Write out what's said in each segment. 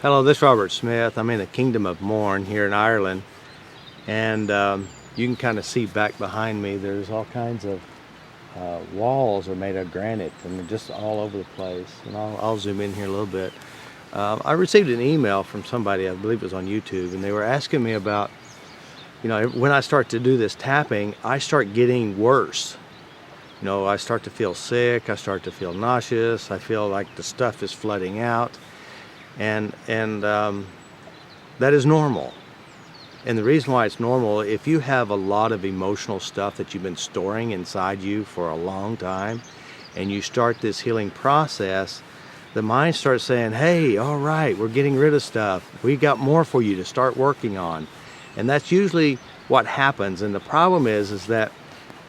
Hello, this is Robert Smith. I'm in the Kingdom of Mourne here in Ireland, and you can kind of see back behind me there's all kinds of walls are made of granite and they're just all over the place. And I'll zoom in here a little bit. I received an email from somebody, I believe it was on YouTube, and they were asking me about, when I start to do this tapping, I start getting worse. I start to feel sick, I start to feel nauseous, I feel like the stuff is flooding out. And that is normal. And the reason why it's normal, if you have a lot of emotional stuff that you've been storing inside you for a long time, and you start this healing process, the mind starts saying, hey, all right, we're getting rid of stuff. We got more for you to start working on. And that's usually what happens. And the problem is that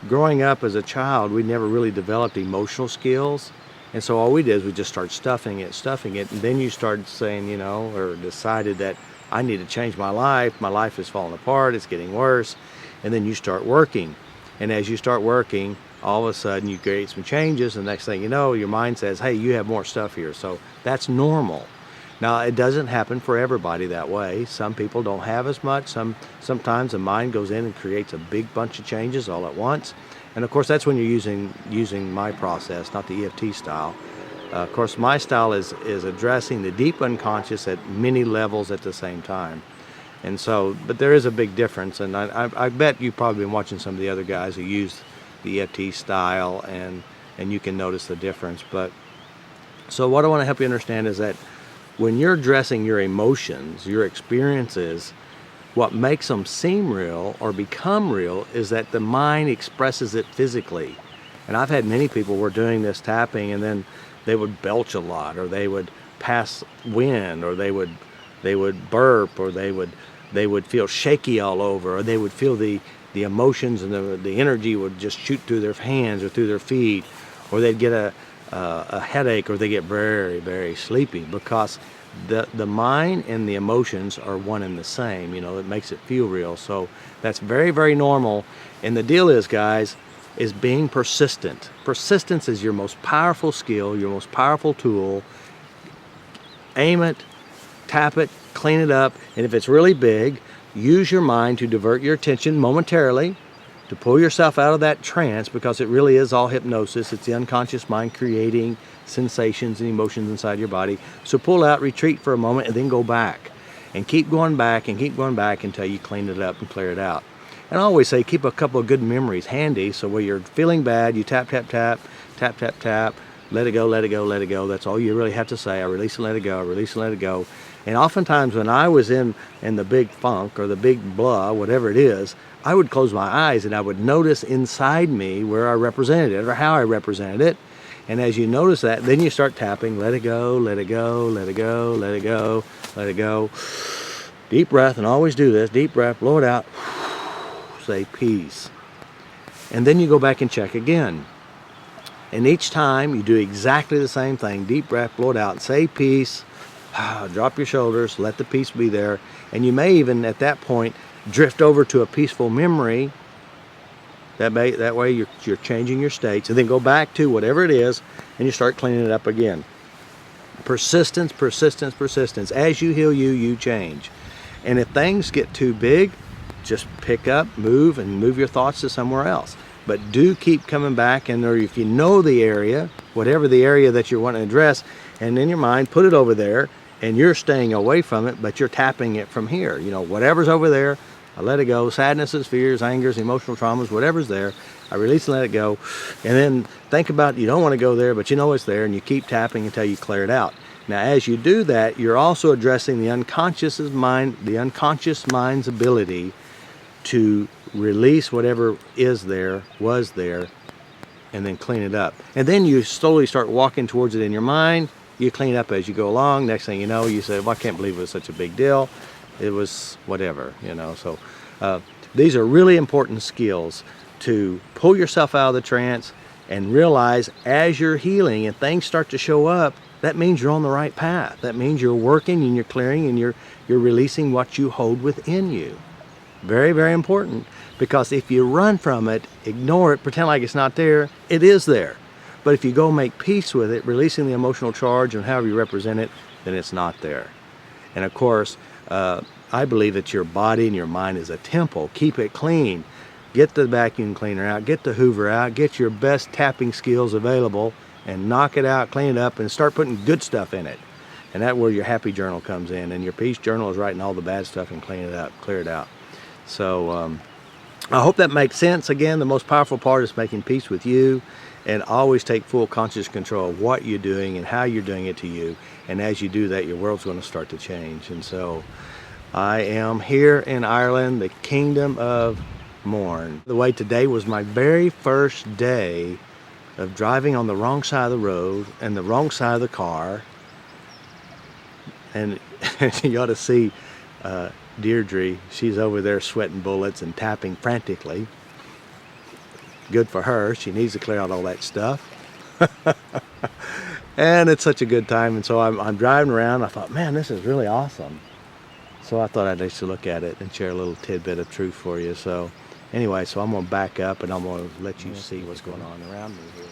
growing up as a child, we never really developed emotional skills. And so all we did is we just start stuffing it, and then you start saying, or decided that I need to change my life is falling apart, it's getting worse, and then you start working. And as you start working, all of a sudden you create some changes, and the next thing you know, your mind says, hey, you have more stuff here. So that's normal. Now, it doesn't happen for everybody that way. Some people don't have as much. Sometimes the mind goes in and creates a big bunch of changes all at once. And of course, that's when you're using my process, not the EFT style. Of course, my style is addressing the deep unconscious at many levels at the same time. And so, but there is a big difference. And I bet you've probably been watching some of the other guys who use the EFT style, and you can notice the difference. But so what I want to help you understand is that when you're addressing your emotions, your experiences, what makes them seem real or become real is that the mind expresses it physically. And I've had many people who were doing this tapping, and then they would belch a lot, or they would pass wind, or they would burp, or they would feel shaky all over, or they would feel the emotions and the energy would just shoot through their hands or through their feet, or they'd get a headache, or they get very, very sleepy, because the mind and the emotions are one and the same. It makes it feel real. So that's very, very normal. And the deal is, guys, is being persistent. Persistence is your most powerful skill, your most powerful tool. Aim it, tap it, clean it up, and if it's really big, use your mind to divert your attention momentarily, to pull yourself out of that trance, because it really is all hypnosis. It's the unconscious mind creating sensations and emotions inside your body. So pull out, retreat for a moment, and then go back. And keep going back and keep going back until you clean it up and clear it out. And I always say keep a couple of good memories handy, so when you're feeling bad, you tap, tap, tap, tap, tap, tap, let it go, let it go, let it go. That's all you really have to say. I release and let it go, I release and let it go. And oftentimes when I was in the big funk or the big blah, whatever it is, I would close my eyes and I would notice inside me where I represented it or how I represented it. And as you notice that, then you start tapping, let it go, let it go, let it go, let it go, let it go. Deep breath, and always do this. Deep breath, blow it out. Say peace. And then you go back and check again. And each time you do exactly the same thing. Deep breath, blow it out, say peace. Drop your shoulders, let the peace be there. And you may even at that point drift over to a peaceful memory. That way you're changing your states, and then go back to whatever it is and you start cleaning it up again. Persistence, persistence, persistence. As you heal, you change. And if things get too big, just pick up, move, and move your thoughts to somewhere else. But do keep coming back, and or if you know the area, whatever the area that you're wanting to address, and in your mind, put it over there, and you're staying away from it, but you're tapping it from here. Whatever's over there, I let it go. Sadnesses, fears, angers, emotional traumas, whatever's there, I release and let it go. And then think about, you don't want to go there, but you know it's there, and you keep tapping until you clear it out. Now, as you do that, you're also addressing the unconscious mind's ability to release whatever is there, was there, and then clean it up. And then you slowly start walking towards it in your mind. You clean up as you go along. Next thing you know, you say, well, I can't believe it was such a big deal. It was whatever, So these are really important skills to pull yourself out of the trance and realize as you're healing and things start to show up, that means you're on the right path. That means you're working and you're clearing and you're releasing what you hold within you. Very, very important, because if you run from it, ignore it, pretend like it's not there, it is there. But if you go make peace with it, releasing the emotional charge and however you represent it, then it's not there. And of course, I believe that your body and your mind is a temple. Keep it clean. Get the vacuum cleaner out, get the Hoover out, get your best tapping skills available, and knock it out, clean it up, and start putting good stuff in it. And that's where your happy journal comes in. And your peace journal is writing all the bad stuff and clean it up, clear it out. So I hope that makes sense. Again, the most powerful part is making peace with you, and always take full conscious control of what you're doing and how you're doing it to you. And as you do that, your world's going to start to change. And so I am here in Ireland, the kingdom of Mourn. By the way, today was my very first day of driving on the wrong side of the road and the wrong side of the car. And you ought to see Deirdre. She's over there sweating bullets and tapping frantically. Good for her. She needs to clear out all that stuff. And it's such a good time. And so I'm driving around. I thought, man, this is really awesome. So I thought I'd let you look at it and share a little tidbit of truth for you. So anyway, so I'm going to back up and I'm going to let you see what's going on around me here.